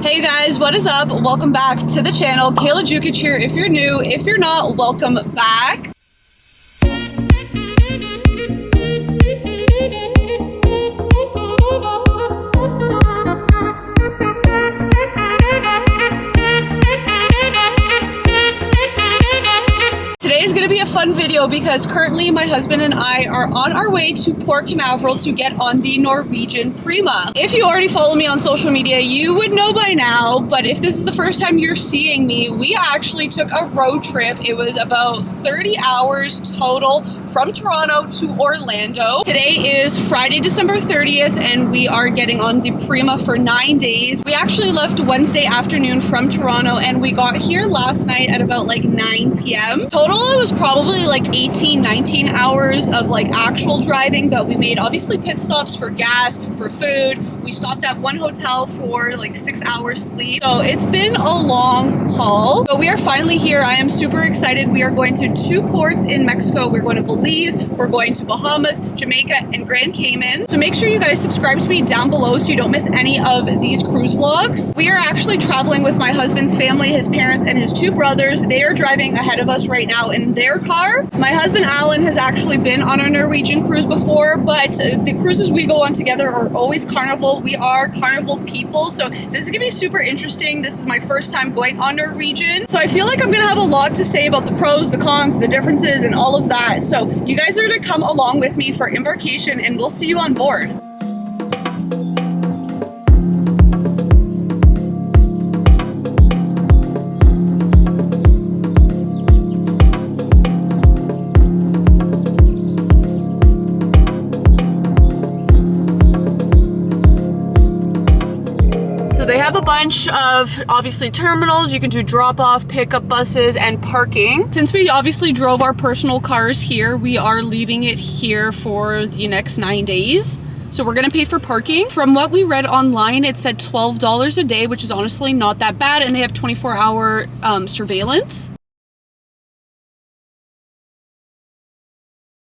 Hey guys, what is up? Welcome back to the channel. Kayla Jukic here. If you're new, if you're not, welcome back. Today's gonna be a fun video because currently my husband and I are on our way to Port Canaveral to get on the Norwegian Prima. If you already follow me on social media, you would know by now, but if this is the first time you're seeing me, we actually took a road trip. It was about 30 hours total from Toronto to Orlando. Today is Friday, December 30th, and we are getting on the Prima for 9 days. We actually left Wednesday afternoon from Toronto and we got here last night at about like 9 p.m. Total, it was probably like 18, 19 hours of like actual driving, but we made obviously pit stops for gas, for food. We stopped at one hotel for like 6 hours sleep. So it's been a long haul, but we are finally here. I am super excited. We are going to 2 ports in Mexico. We're going to Belize, we're going to Bahamas, Jamaica, and Grand Cayman. So make sure you guys subscribe to me down below so you don't miss any of these cruise vlogs. We are actually traveling with my husband's family, his parents, and his 2 brothers. They are driving ahead of us right now in their car. My husband Alan has actually been on a Norwegian cruise before, but the cruises we go on together are always Carnival. We are Carnival people, so this is gonna be super interesting. This is my first time going on Norwegian, so I feel like I'm gonna have a lot to say about the pros, the cons, the differences, and all of that. So you guys are gonna come along with me for Embarkation, and we'll see you on board. They have a bunch of obviously terminals. You can do drop-off, pickup buses, and parking. Since we obviously drove our personal cars here, we are leaving it here for the next 9 days. So we're gonna pay for parking. From what we read online, it said $12 a day, which is honestly not that bad, and they have 24-hour surveillance.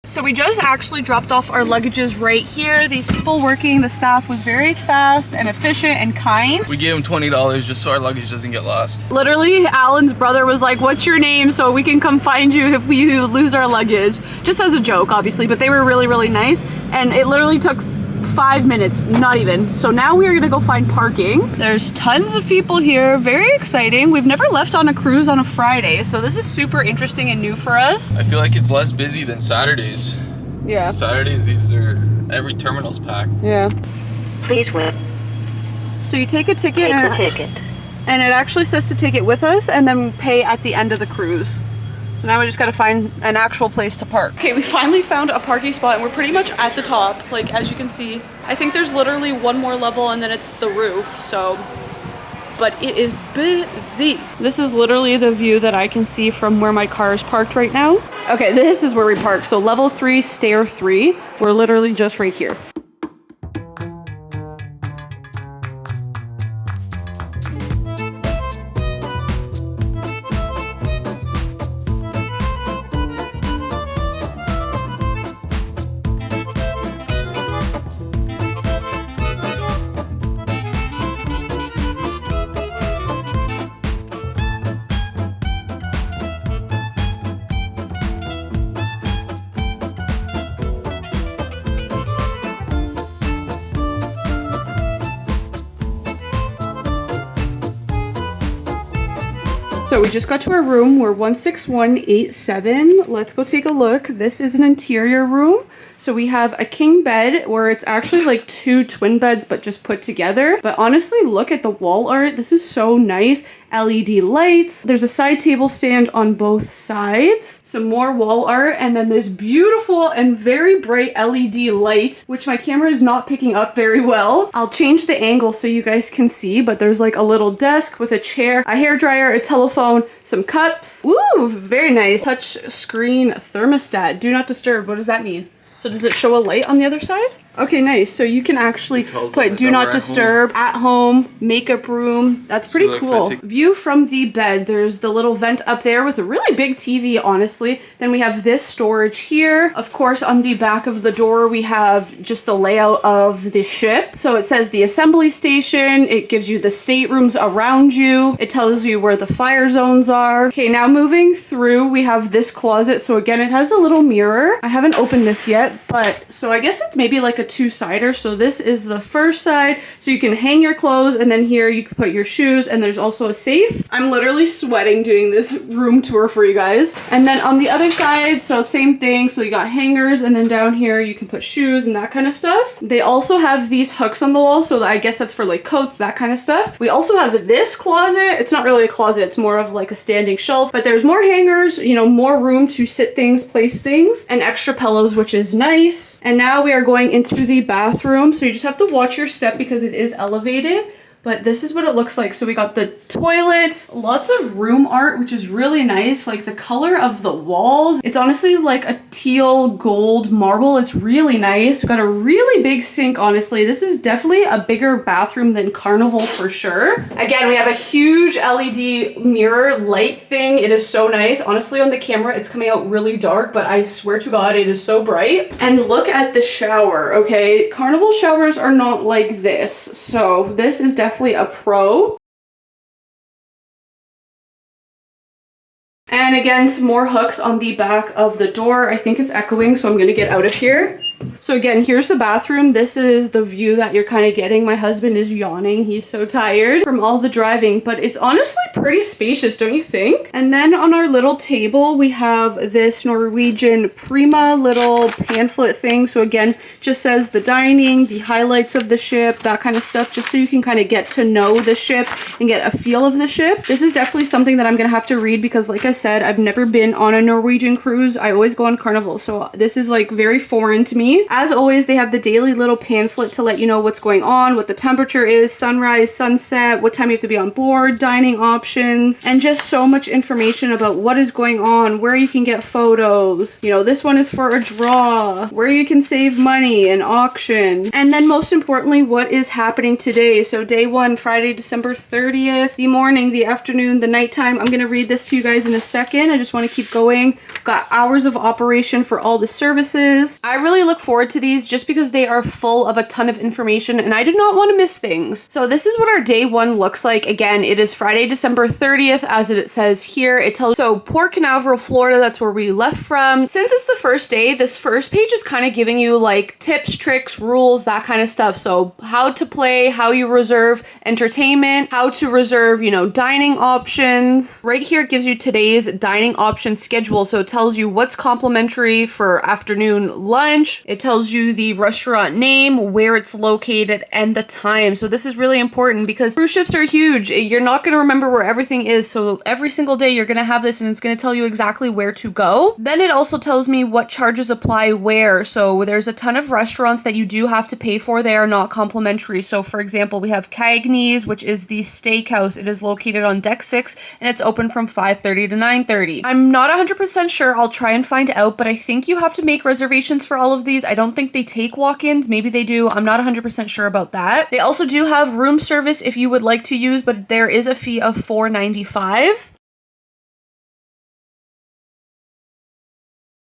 So we just actually dropped off our luggages right here. These people working, the staff was very fast and efficient and kind. We gave them $20 just so our luggage doesn't get lost. Literally, Alan's brother was like, what's your name so we can come find you if we lose our luggage? Just as a joke, obviously, but they were really, really nice. And it literally took 5 minutes, not even. So now we are gonna go find parking. There's tons of people here, very exciting. We've never left on a cruise on a Friday, so this is super interesting and new for us. I feel like it's less busy than Saturdays. Yeah. Saturdays, every terminal's packed. Yeah. Please wait. So you take a ticket, Take the ticket. And it actually says to take it with us and then pay at the end of the cruise. So now we just gotta find an actual place to park. Okay, we finally found a parking spot and we're pretty much at the top. Like, as you can see, I think there's literally one more level and then it's the roof, so. But it is busy. This is literally the view that I can see from where my car is parked right now. Okay, this is where we park. So level 3, stair 3. We're literally just right here. So we just got to our room. We're 16187. Let's go take a look. This is an interior room. So we have a king bed where it's actually like 2 twin beds, but just put together. But honestly, look at the wall art. This is so nice. LED lights. There's a side table stand on both sides. Some more wall art. And then this beautiful and very bright LED light, which my camera is not picking up very well. I'll change the angle so you guys can see, but there's like a little desk with a chair, a hairdryer, a telephone, some cups. Ooh, very nice. Touch screen thermostat. Do not disturb. What does that mean? So does it show a light on the other side? Okay, nice. So you can actually put do not disturb, at home, makeup room. That's pretty cool. View from the bed. There's the little vent up there with a really big TV, honestly. Then we have this storage here. Of course, on the back of the door, we have just the layout of the ship. So it says the assembly station. It gives you the staterooms around you. It tells you where the fire zones are. Okay, now moving through, we have this closet. So again, it has a little mirror. I haven't opened this yet, but so I guess it's maybe like a two-sider. So this is the first side, so you can hang your clothes, and then here you can put your shoes, and there's also a safe. I'm literally sweating doing this room tour for you guys. And then on the other side, so same thing, so you got hangers, and then down here you can put shoes and that kind of stuff. They also have these hooks on the wall, so I guess that's for like coats, that kind of stuff. We also have this closet. It's not really a closet, it's more of like a standing shelf, but there's more hangers, you know, more room to sit things, place things, and extra pillows, which is nice. And now we are going into the bathroom, so you just have to watch your step because it is elevated. But this is what it looks like. So we got the toilet, lots of room art, which is really nice. Like the color of the walls, it's honestly like a teal gold marble. It's really nice. We got a really big sink, honestly. This is definitely a bigger bathroom than Carnival for sure. Again, we have a huge LED mirror light thing. It is so nice. Honestly, on the camera, it's coming out really dark, but I swear to God, it is so bright. And look at the shower, okay? Carnival showers are not like this. So this is definitely a pro. And again, some more hooks on the back of the door. I think it's echoing, so I'm gonna get out of here. So again, here's the bathroom. This is the view that you're kind of getting. My husband is yawning. He's so tired from all the driving, but it's honestly pretty spacious, don't you think? And then on our little table, we have this Norwegian Prima little pamphlet thing. So again, just says the dining, the highlights of the ship, that kind of stuff, just so you can kind of get to know the ship and get a feel of the ship. This is definitely something that I'm gonna have to read because like I said, I've never been on a Norwegian cruise. I always go on Carnival, so this is like very foreign to me. As always, they have the daily little pamphlet to let you know what's going on, what the temperature is, sunrise, sunset, what time you have to be on board, dining options, and just so much information about what is going on, where you can get photos. You know, this one is for a draw, where you can save money, an auction, and then most importantly, what is happening today. So day one, Friday, December 30th, the morning, the afternoon, the nighttime. I'm gonna read this to you guys in a second. I just want to keep going. Got hours of operation for all the services. I really look forward to these just because they are full of a ton of information and I do not want to miss things. So this is what our day one looks like. Again, it is Friday, December 30th, as it says here. It tells, so Port Canaveral, Florida, that's where we left from. Since it's the first day, this first page is kind of giving you like tips, tricks, rules, that kind of stuff. So how to play, how you reserve entertainment, how to reserve, you know, dining options. Right here it gives you today's dining option schedule. So it tells you what's complimentary for afternoon lunch. It tells you the restaurant name, where it's located, and the time. So this is really important because cruise ships are huge. You're not going to remember where everything is. So every single day you're going to have this and it's going to tell you exactly where to go. Then it also tells me what charges apply where. So there's a ton of restaurants that you do have to pay for. They are not complimentary. So for example, we have Cagney's, which is the steakhouse. It is located on deck 6 and it's open from 5:30 to 9:30. I'm not 100% sure. I'll try and find out, but I think you have to make reservations for all of these. I don't think they take walk-ins. Maybe they do. I'm not 100% sure about that. They also do have room service if you would like to use, but there is a fee of $4.95.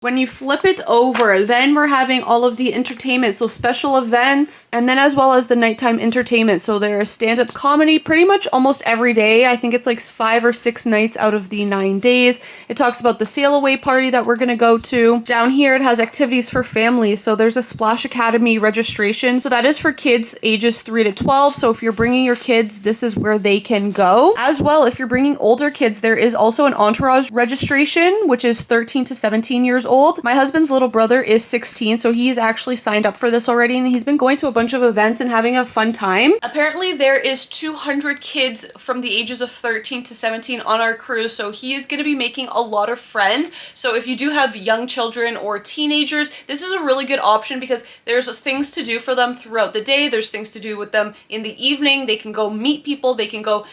When you flip it over, then we're having all of the entertainment, so special events, and then as well as the nighttime entertainment. So there's stand-up comedy pretty much almost every day. I think it's like 5 or 6 nights out of the 9 days. It talks about the sail away party that we're gonna go to. Down here it has activities for families. So there's a Splash Academy registration. So that is for kids ages 3 to 12. So if you're bringing your kids, this is where they can go. As well, if you're bringing older kids, there is also an entourage registration, which is 13 to 17 years old. My husband's little brother is 16, so he's actually signed up for this already, and he's been going to a bunch of events and having a fun time. Apparently, there is 200 kids from the ages of 13 to 17 on our cruise, so he is going to be making a lot of friends. So if you do have young children or teenagers, this is a really good option because there's things to do for them throughout the day. There's things to do with them in the evening. They can go meet people. They can go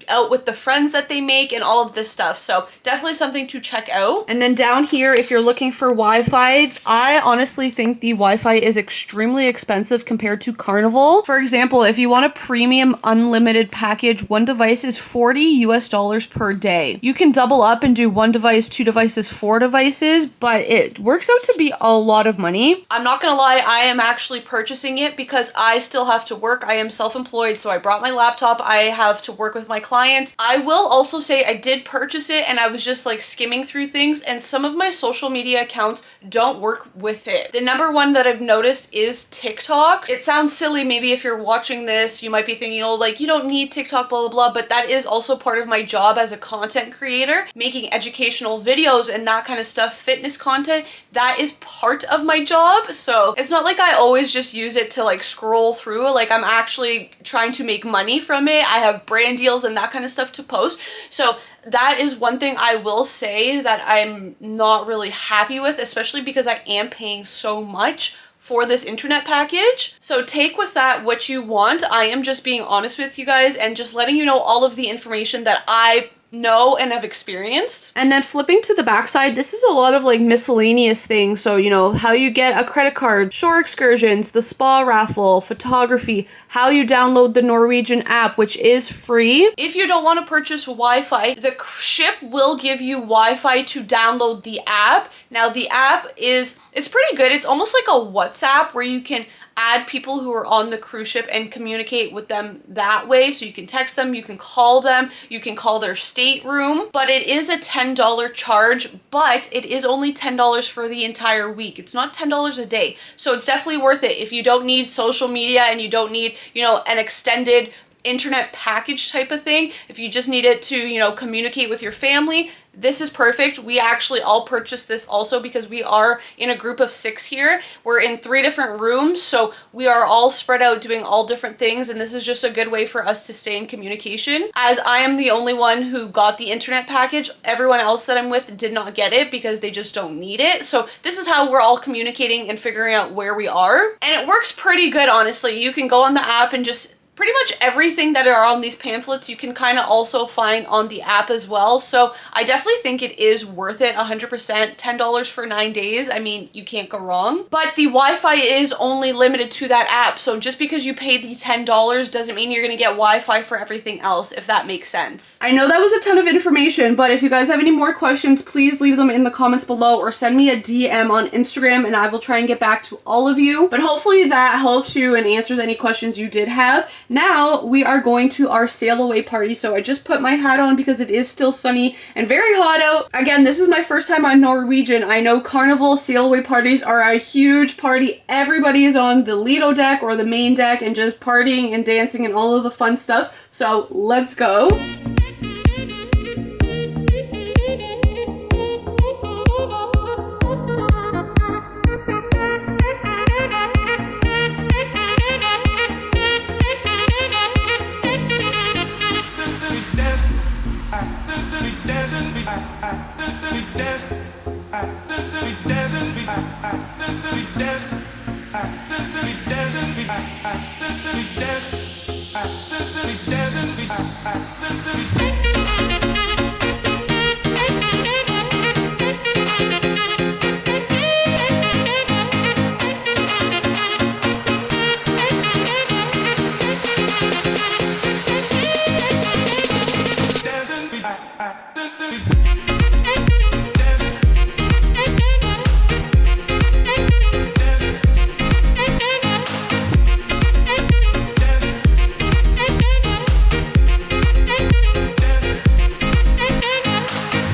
out with the friends that they make and all of this stuff. So definitely something to check out. And then down here, if you're looking for Wi-Fi, I honestly think the Wi-Fi is extremely expensive compared to Carnival. For example, if you want a premium unlimited package, one device is $40 per day. You can double up and do one device, two devices, four devices, but it works out to be a lot of money. I'm not gonna lie, I am actually purchasing it because I still have to work. I am self-employed, so I brought my laptop. I have to work with my clients. I will also say I did purchase it and I was just like skimming through things, and some of my social media accounts don't work with it. The number one that I've noticed is TikTok. It sounds silly maybe if you're watching this, you might be thinking, oh, like you don't need TikTok, blah, blah, blah, but that is also part of my job as a content creator, making educational videos and that kind of stuff, fitness content. That is part of my job. So it's not like I always just use it to like scroll through. Like I'm actually trying to make money from it. I have brand deals and that kind of stuff to post. So that is one thing I will say that I'm not really happy with, especially because I am paying so much for this internet package. So take with that what you want. I am just being honest with you guys and just letting you know all of the information that I know and have experienced. And then flipping to the backside, this is a lot of like miscellaneous things. So, you know, how you get a credit card, shore excursions, the spa raffle, photography, how you download the Norwegian app, which is free. If you don't want to purchase Wi-Fi, the ship will give you Wi-Fi to download the app. Now the app it's pretty good. It's almost like a WhatsApp where you can add people who are on the cruise ship and communicate with them that way. So you can text them, you can call their stateroom, but it is a $10 charge, but it is only $10 for the entire week. It's not $10 a day. So it's definitely worth it if you don't need social media and you don't need, you know, an extended internet package type of thing. If you just need it to, you know, communicate with your family, this is perfect. We actually all purchased this also because we are in a group of 6 here. We're in 3 different rooms, so we are all spread out doing all different things, and this is just a good way for us to stay in communication. As I am the only one who got the internet package, everyone else that I'm with did not get it because they just don't need it. So this is how we're all communicating and figuring out where we are. And it works pretty good, honestly. You can go on the app and just pretty much everything that are on these pamphlets you can kind of also find on the app as well. So I definitely think it is worth it 100%. $10 for 9 days. I mean, you can't go wrong. But the Wi-Fi is only limited to that app. So just because you paid the $10 doesn't mean you're going to get Wi-Fi for everything else, if that makes sense. I know that was a ton of information, but if you guys have any more questions, please leave them in the comments below or send me a DM on Instagram and I will try and get back to all of you. But hopefully that helps you and answers any questions you did have. Now we are going to our sail away party. So I just put my hat on because it is still sunny and very hot out. Again, this is my first time on Norwegian. I know Carnival sail away parties are a huge party. Everybody is on the Lido deck or the main deck and just partying and dancing and all of the fun stuff. So let's go. We dance.